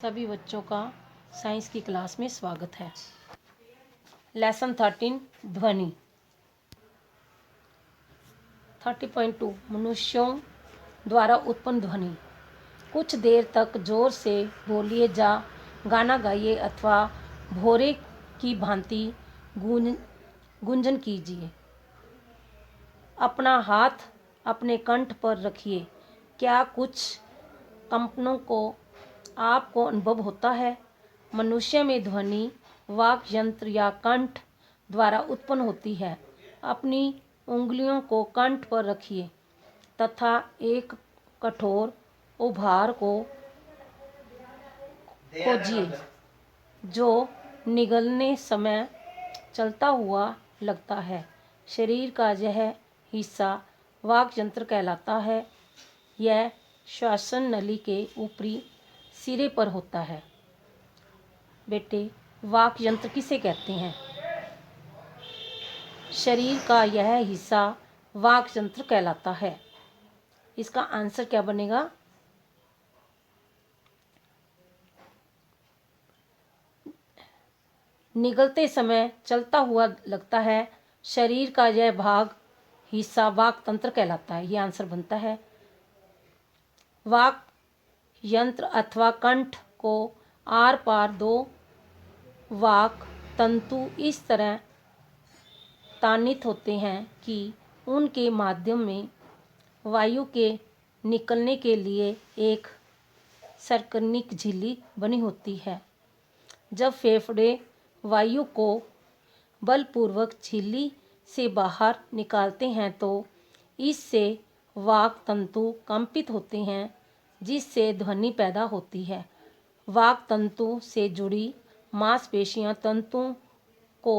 सभी बच्चों का साइंस की क्लास में स्वागत है। लेसन 13 ध्वनि 30.2 मनुष्यों द्वारा उत्पन्न ध्वनि। कुछ देर तक जोर से बोलिए या गाना गाइए अथवा भौरे की भांति गुंजन कीजिए। अपना हाथ अपने कंठ पर रखिए। क्या कुछ कंपनों को आपको अनुभव होता है? मनुष्य में ध्वनि वाक यंत्र या कंठ द्वारा उत्पन्न होती है। अपनी उंगलियों को कंठ पर रखिए तथा एक कठोर उभार को खोजिए जो निगलने समय चलता हुआ लगता है। शरीर का यह हिस्सा वाक यंत्र कहलाता है। यह श्वसन नली के ऊपरी सिरे पर होता है। बेटे, वाक यंत्र किसे कहते हैं? शरीर का यह हिस्सा वाक यंत्र कहलाता है। इसका आंसर क्या बनेगा? निगलते समय चलता हुआ लगता है। शरीर का यह भाग हिस्सा वाक तंत्र कहलाता है। यह आंसर बनता है। वाक यंत्र अथवा कंठ को आर पार दो वाक तंतु इस तरह तानित होते हैं कि उनके माध्यम में वायु के निकलने के लिए एक सरकनिक झिल्ली बनी होती है। जब फेफड़े वायु को बलपूर्वक झिल्ली से बाहर निकालते हैं तो इससे वाक तंतु कंपित होते हैं जिससे ध्वनि पैदा होती है। वाक तंतु से जुड़ी मांसपेशियां तंतुओं को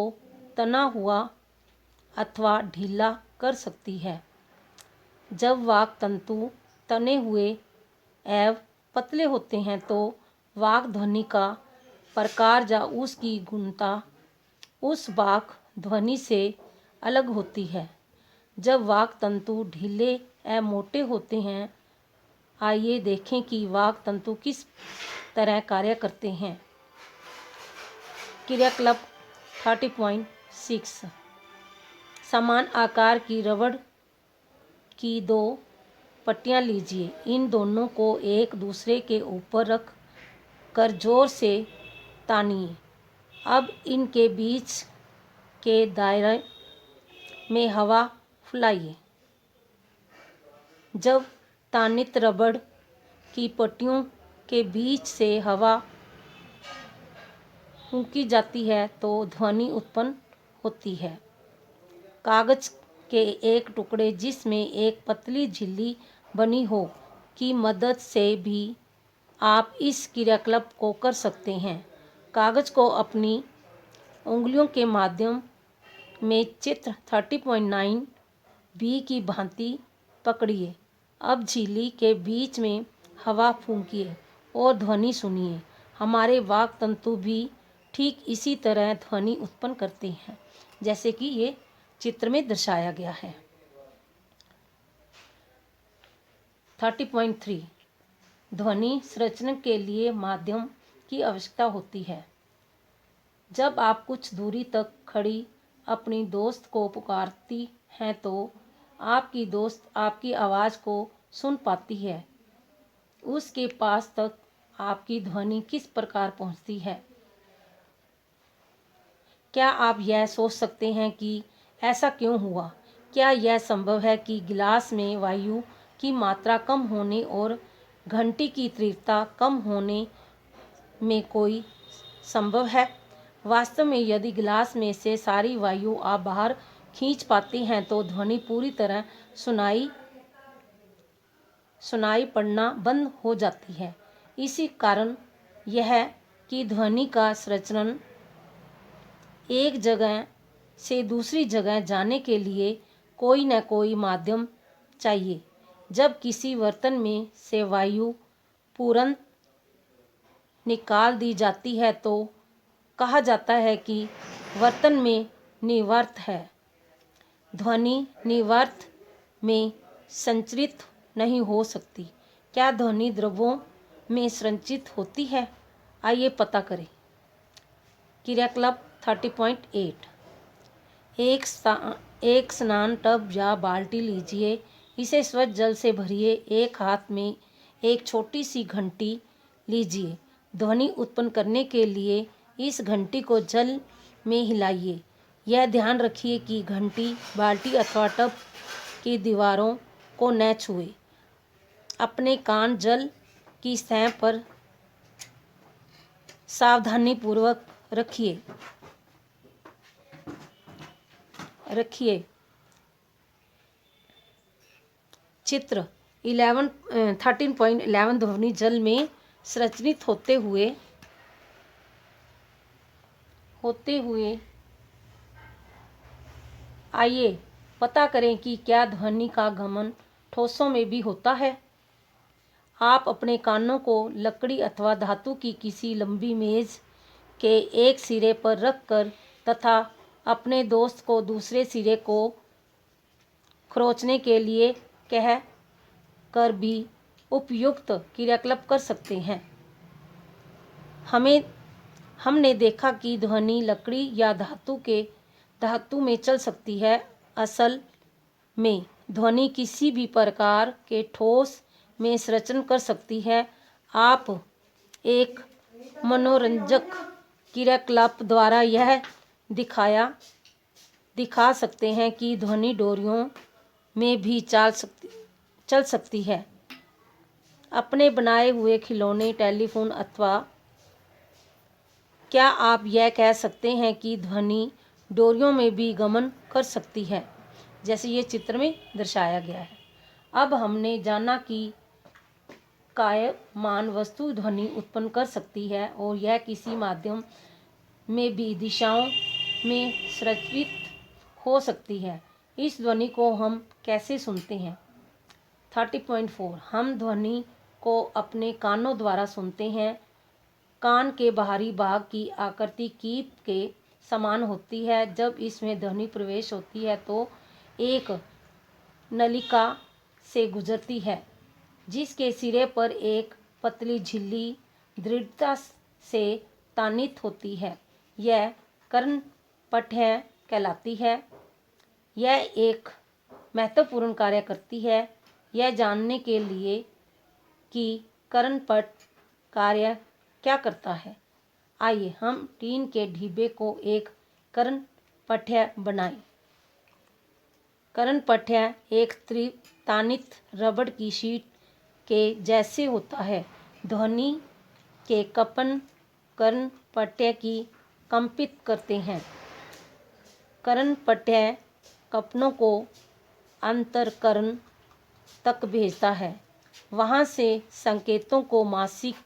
तना हुआ अथवा ढीला कर सकती है। जब वाक तंतु तने हुए एवं पतले होते हैं तो वाक ध्वनि का प्रकार या उसकी गुणता उस वाक ध्वनि से अलग होती है। जब वाक तंतु ढीले एवं मोटे होते हैं, आइए देखें कि वाक तंतु किस तरह कार्य करते हैं। क्रियाकलाप 30.6 समान आकार की रबड़ की दो पट्टियां लीजिए। इन दोनों को एक दूसरे के ऊपर रख कर जोर से तानिए। अब इनके बीच के दायरे में हवा फुलाइए। जब तानित रबड़ की पट्टियों के बीच से हवा फूंकी जाती है तो ध्वनि उत्पन्न होती है। कागज के एक टुकड़े जिसमें एक पतली झिल्ली बनी हो की मदद से भी आप इस क्रियाकलाप को कर सकते हैं। कागज को अपनी उंगलियों के माध्यम में चित्र 30.9 बी की भांति पकड़िए। अब झिल्ली के बीच में हवा फूंकिए और ध्वनि सुनिए। हमारे वाक तंतु भी ठीक इसी तरह ध्वनि उत्पन्न करते हैं जैसे कि ये चित्र में दर्शाया गया है। 30.3 ध्वनि संचरण के लिए माध्यम की आवश्यकता होती है। जब आप कुछ दूरी तक खड़ी अपनी दोस्त को पुकारती हैं तो आपकी दोस्त आपकी आवाज़ को सुन पाती है। उसके पास तक आपकी ध्वनि किस प्रकार पहुंचती है? क्या आप यह सोच सकते हैं कि ऐसा क्यों हुआ? क्या यह संभव है कि गिलास में वायु की मात्रा कम होने और घंटी की तीव्रता कम होने में कोई संभव है? वास्तव में यदि गिलास में से सारी वायु आप बाहर खींच पाते हैं तो ध्वनि पूरी तरह सुनाई पड़ना बंद हो जाती है। इसी कारण यह कि ध्वनि का संचरण एक जगह से दूसरी जगह जाने के लिए कोई न कोई माध्यम चाहिए। जब किसी बर्तन में से वायु पूर्ण निकाल दी जाती है तो कहा जाता है कि बर्तन में निर्वात है। ध्वनि निर्वात में संचरित नहीं हो सकती। क्या ध्वनि द्रवों में संचरित होती है? आइए पता करें। क्रियाकलाप 30.8। एक स्नान टब या बाल्टी लीजिए, इसे स्वच्छ जल से भरिए। एक हाथ में एक छोटी सी घंटी लीजिए। ध्वनि उत्पन्न करने के लिए इस घंटी को जल में हिलाइए। यह ध्यान रखिए कि घंटी बाल्टी अथवा टब की दीवारों को न छुए। अपने कान जल की सतह पर सावधानीपूर्वक रखिए। चित्र 13.11 ध्वनि जल में संरचित होते हुए आइए पता करें कि क्या ध्वनि का गमन ठोसों में भी होता है। आप अपने कानों को लकड़ी अथवा धातु की किसी लंबी मेज के एक सिरे पर रखकर तथा अपने दोस्त को दूसरे सिरे को खरोंचने के लिए कह कर भी उपयुक्त क्रियाकलाप कर सकते हैं। हमने देखा कि ध्वनि लकड़ी या धातु में चल सकती है। असल में ध्वनि किसी भी प्रकार के ठोस में संरचन कर सकती है। आप एक मनोरंजक क्रियाकलाप द्वारा यह दिखा सकते हैं कि ध्वनि डोरियों में भी चल सकती है। अपने बनाए हुए खिलौने, टेलीफोन अथवा क्या आप यह कह सकते हैं कि ध्वनि डोरियों में भी गमन कर सकती है, जैसे ये चित्र में दर्शाया गया है। अब हमने जाना कि कायमान वस्तु ध्वनि उत्पन्न कर सकती है और यह किसी माध्यम में भी दिशाओं में संरचित हो सकती है। इस ध्वनि को हम कैसे सुनते हैं। 30.4 हम ध्वनि को अपने कानों द्वारा सुनते हैं। कान के बाहरी भाग की आकृति कीप के समान होती है। जब इसमें ध्वनि प्रवेश होती है तो एक नलिका से गुजरती है, जिसके सिरे पर एक पतली झिल्ली दृढ़ता से तानित होती है। यह कर्णपटह कहलाती है। यह एक महत्वपूर्ण कार्य करती है। यह जानने के लिए कि कर्णपट कार्य क्या करता है, आइए हम टीन के डिब्बे को एक कर्णपटह बनाएं। कर्णपटह एक तानित रबड़ की शीट के जैसे होता है। ध्वनि के कंपन कर्णपटह की कंपित करते हैं। कर्णपटह कंपनों को अंतःकरण तक भेजता है। वहां से संकेतों को मस्तिष्क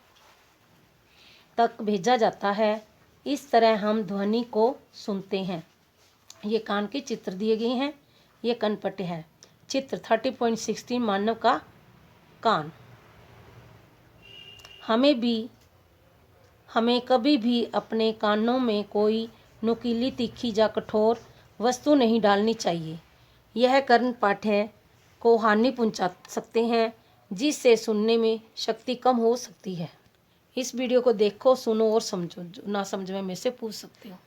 तक भेजा जाता है। इस तरह हम ध्वनि को सुनते हैं। ये कान के चित्र दिए गए हैं। ये कर्णपटह है। चित्र 30.16 मानव का कान। हमें कभी भी अपने कानों में कोई नुकीली, तीखी या कठोर वस्तु नहीं डालनी चाहिए। यह कर्णपटह को हानि पहुंचा सकते हैं, जिससे सुनने में शक्ति कम हो सकती है। इस वीडियो को देखो, सुनो और समझो। जो ना समझ में मेरे से पूछ सकते हो।